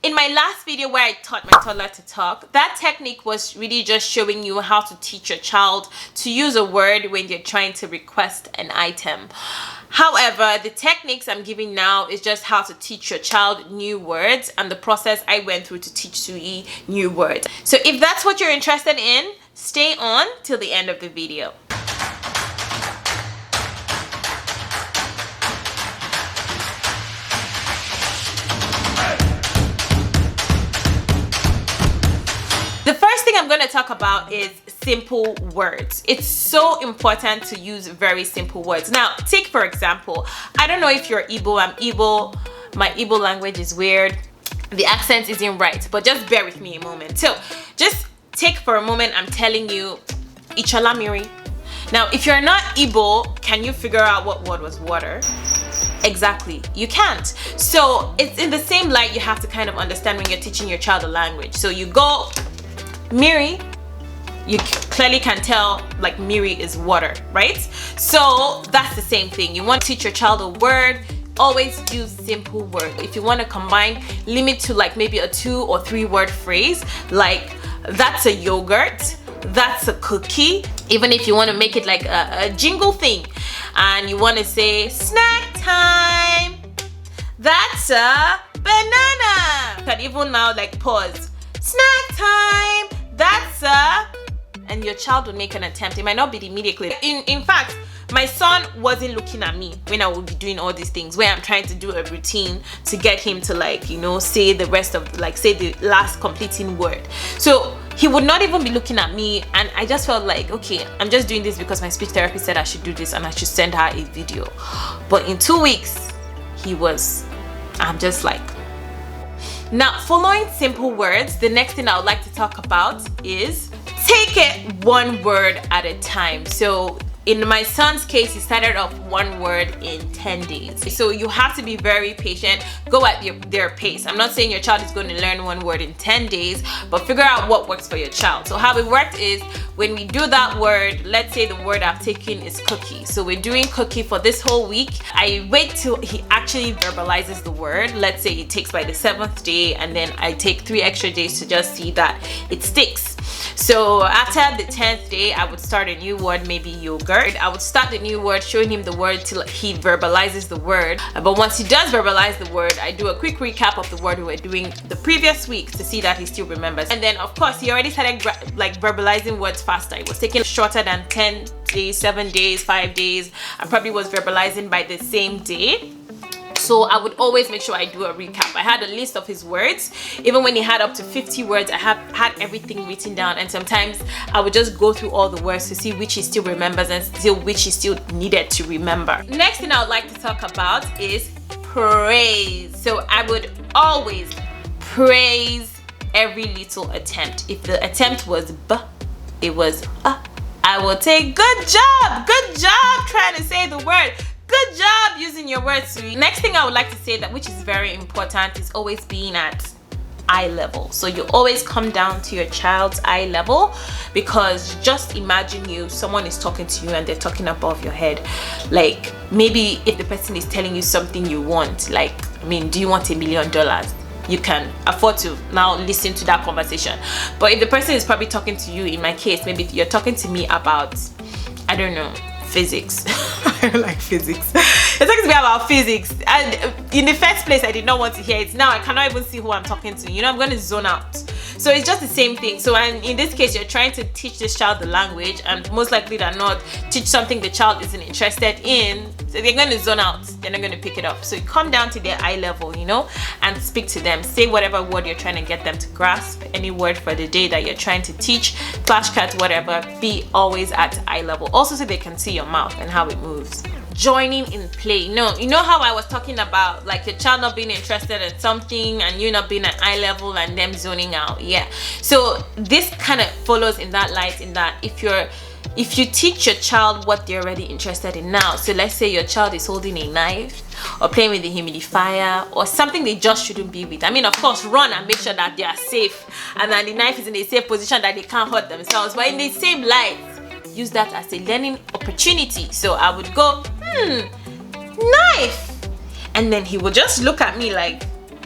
in my last video where I taught my toddler to talk, that technique was really just showing you how to teach your child to use a word when you're trying to request an item. However, the techniques I'm giving now is just how to teach your child new words and the process I went through to teach Suyi new words. So if that's what you're interested in, stay on till the end of the video. The first thing I'm going to talk about is simple words. It's so important to use very simple words. Now, take for example, I don't know if you're Igbo, I'm Igbo, my Igbo language is weird, the accent isn't right, but just bear with me a moment. So, just take for a moment, I'm telling you, Ichola Miri. Now, if you're not Igbo, can you figure out what word was water? Exactly, you can't. So, it's in the same light you have to kind of understand when you're teaching your child a language. So, you go Miri, you clearly can tell like Miri is water, right? So that's the same thing. You want to teach your child a word, always use simple words. If you want to combine, limit to like maybe a 2 or 3 word phrase, like that's a yogurt, that's a cookie. Even if you want to make it like a jingle thing and you want to say snack time, that's a banana. You can even now like pause, snack time, that's a, and your child will make an attempt. It might not be immediately. In fact, my son wasn't looking at me when I would be doing all these things where I'm trying to do a routine to get him to like, you know, say the rest of, like say the last completing word. So he would not even be looking at me, and I just felt like, okay, I'm just doing this because my speech therapist said I should do this and I should send her a video. But in 2 weeks, I'm just like, now, following simple words, the next thing I would like to talk about is take it one word at a time. So in my son's case, he started off one word in 10 days. So you have to be very patient. Go at their pace. I'm not saying your child is going to learn one word in 10 days, but figure out what works for your child. So how it worked is when we do that word, let's say the word I've taken is cookie. So we're doing cookie for this whole week. I wait till he actually verbalizes the word. Let's say it takes by the 7th day, and then I take 3 extra days to just see that it sticks. So after the 10th day, I would start a new word, maybe yogurt. I would start the new word, showing him the word till he verbalizes the word. But once he does verbalize the word, I do a quick recap of the word we were doing the previous week to see that he still remembers. And then of course, he already started like verbalizing words faster. It was taking shorter than 10 days, 7 days, 5 days. I probably was verbalizing by the same day. So I would always make sure I do a recap. I had a list of his words. Even when he had up to 50 words, I had everything written down, and sometimes I would just go through all the words to see which he still remembers and still which he still needed to remember. Next thing I would like to talk about is praise. So I would always praise every little attempt. If the attempt was B, it was I will take good job trying to say the word. Good job using your words, Suyi. Next thing I would like to say, that which is very important, is always being at eye level. So you always come down to your child's eye level, because just imagine someone is talking to you and they're talking above your head. Like maybe if the person is telling you something you want, like, I mean, do you want $1 million? You can afford to now listen to that conversation. But if the person is probably talking to you, in my case, maybe you're talking to me about, I don't know, physics. I don't like physics. It's talking to me about physics, and in the first place I did not want to hear it. Now I cannot even see who I'm talking to. You know, I'm going to zone out. So it's just the same thing. So in this case, you're trying to teach this child the language, and most likely than not, teach something the child isn't interested in. So they're going to zone out. They're not going to pick it up. So you come down to their eye level, you know, and speak to them. Say whatever word you're trying to get them to grasp. Any word for the day that you're trying to teach, flashcards, whatever. Be always at eye level. Also, so they can see your mouth and how it moves. Joining in play. No, you know how I was talking about like your child not being interested in something and you not being at eye level and them zoning out. Yeah, so this kind of follows in that light, in that if you teach your child what they're already interested in now, so let's say your child is holding a knife or playing with the humidifier or something they just shouldn't be with. I mean, of course, run and make sure that they are safe and that the knife is in a safe position that they can't hurt themselves. But in the same light, use that as a learning opportunity. So I would go, knife, and then he would just look at me like,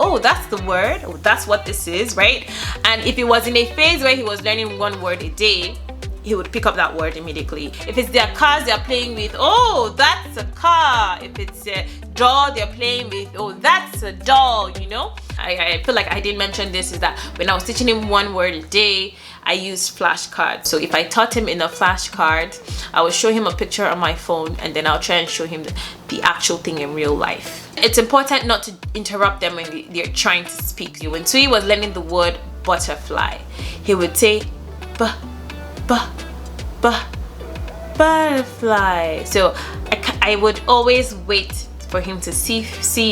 oh, that's the word, oh, that's what this is, right? And if it was in a phase where he was learning one word a day, he would pick up that word immediately. If it's their cars they're playing with, oh, that's a car. If it's a doll they're playing with, oh, that's a doll, you know? I feel like I didn't mention this, is that when I was teaching him one word a day, I used flashcards. So if I taught him in a flashcard, I would show him a picture on my phone, and then I'll try and show him the actual thing in real life. It's important not to interrupt them when they're trying to speak. When Suyi was learning the word butterfly, he would say, butterfly. So I would always wait for him to see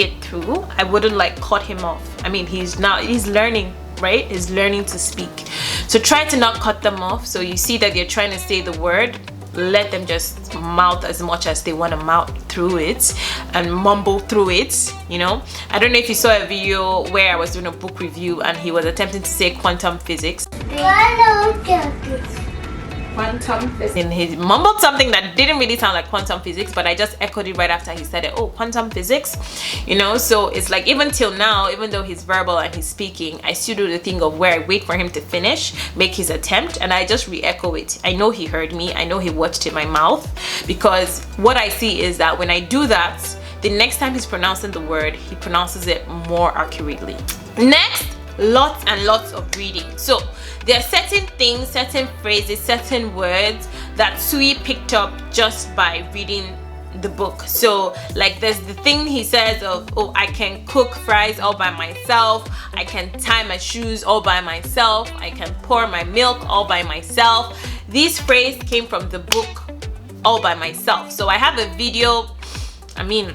it through. I wouldn't like cut him off. I mean, he's learning, right? He's learning to speak. So try to not cut them off. So you see that they're trying to say the word, let them just mouth as much as they want to mouth through it and mumble through it, you know? I don't know if you saw a video where I was doing a book review and he was attempting to say quantum physics. Quantum physics. And he mumbled something that didn't really sound like quantum physics, but I just echoed it right after he said it. Oh, quantum physics, you know? So it's like, even till now, even though he's verbal and he's speaking, I still do the thing of where I wait for him to finish, make his attempt, and I just re-echo it. I know he heard me, I know he watched in my mouth, because what I see is that when I do that, the next time he's pronouncing the word, he pronounces it more accurately. Next, lots and lots of reading. So there are certain things, certain phrases, certain words that Suyi picked up just by reading the book. So like there's the thing he says of, oh, I can cook fries all by myself, I can tie my shoes all by myself, I can pour my milk all by myself. This phrase came from the book All by Myself. So I have a video. I mean,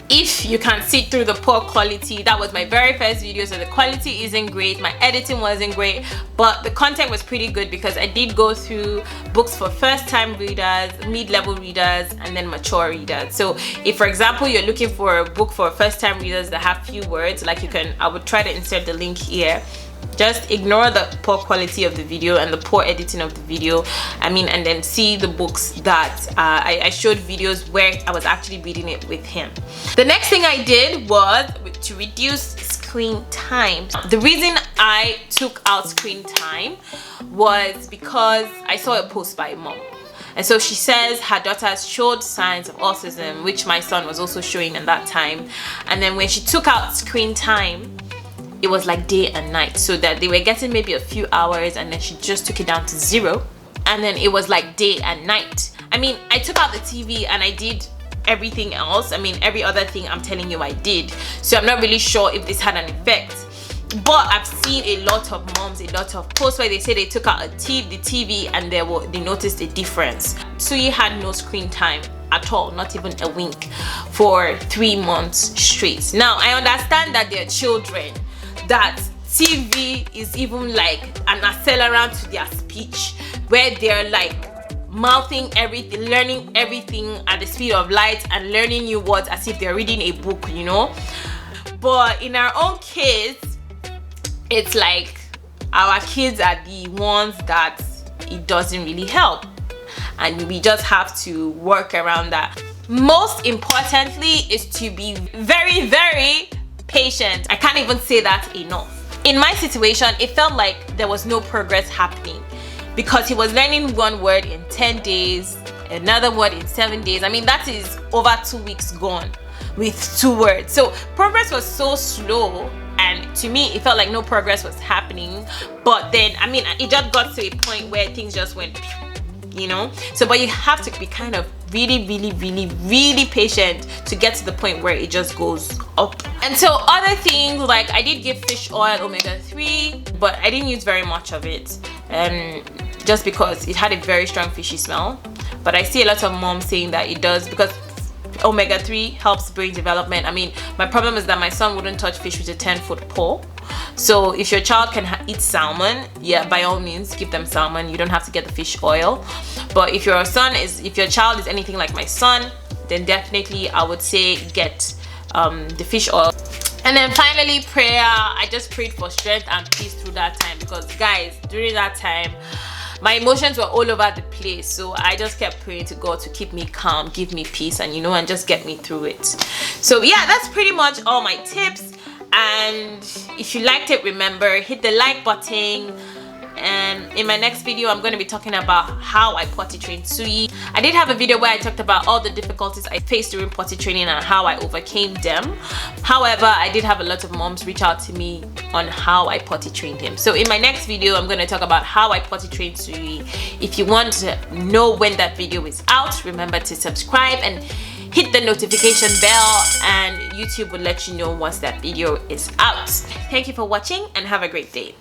if you can see through the poor quality, that was my very first video, so the quality isn't great, my editing wasn't great, but the content was pretty good because I did go through books for first-time readers, mid-level readers, and then mature readers. So if, for example, you're looking for a book for first-time readers that have few words, like I would try to insert the link here. Just ignore the poor quality of the video and the poor editing of the video, I mean, and then see the books that I showed videos where I was actually reading it with him. The next thing I did was to reduce screen time. The reason I took out screen time was because I saw a post by a mom. And so she says her daughter showed signs of autism, which my son was also showing at that time. And then when she took out screen time, it was like day and night, so that they were getting maybe a few hours, and then she just took it down to 0, and then it was like day and night. I mean, I took out the TV and I did everything else. I mean, every other thing I'm telling you I did. So I'm not really sure if this had an effect. But I've seen a lot of moms, a lot of posts where they say they took out the TV and they noticed a difference. Suyi had no screen time at all, not even a wink, for 3 months straight. Now, I understand that they're children, that TV is even like an accelerant to their speech, where they're like mouthing everything, learning everything at the speed of light and learning new words as if they're reading a book, you know. But in our own case, it's like our kids are the ones that it doesn't really help, and we just have to work around that. Most importantly is to be very, very patient. I can't even say that enough. In my situation, it felt like there was no progress happening because he was learning one word in 10 days, another word in 7 days. I mean, that is over 2 weeks gone with 2 words. So progress was so slow, and to me it felt like no progress was happening. But then, I mean, it just got to a point where things just went, you know. So but you have to be kind of really patient to get to the point where it just goes up. And so other things, like I did give fish oil omega-3, but I didn't use very much of it, just because it had a very strong fishy smell. But I see a lot of moms saying that it does, because omega-3 helps brain development. I mean, my problem is that my son wouldn't touch fish with a 10-foot pole. So if your child can eat salmon, yeah, by all means give them salmon. You don't have to get the fish oil. But if your child is anything like my son, then definitely I would say get the fish oil. And then finally, prayer. I just prayed for strength and peace through that time, because guys, during that time my emotions were all over the place. So I just kept praying to God to keep me calm, give me peace, and and just get me through it. So yeah, that's pretty much all my tips. And if you liked it, remember, hit the like button. And in my next video, I'm going to be talking about how I potty trained Suyi. I did have a video where I talked about all the difficulties I faced during potty training and how I overcame them. However, I did have a lot of moms reach out to me on how I potty trained him. So in my next video, I'm going to talk about how I potty trained Suyi. If you want to know when that video is out, remember to subscribe and hit the notification bell, and YouTube will let you know once that video is out. Thank you for watching and have a great day.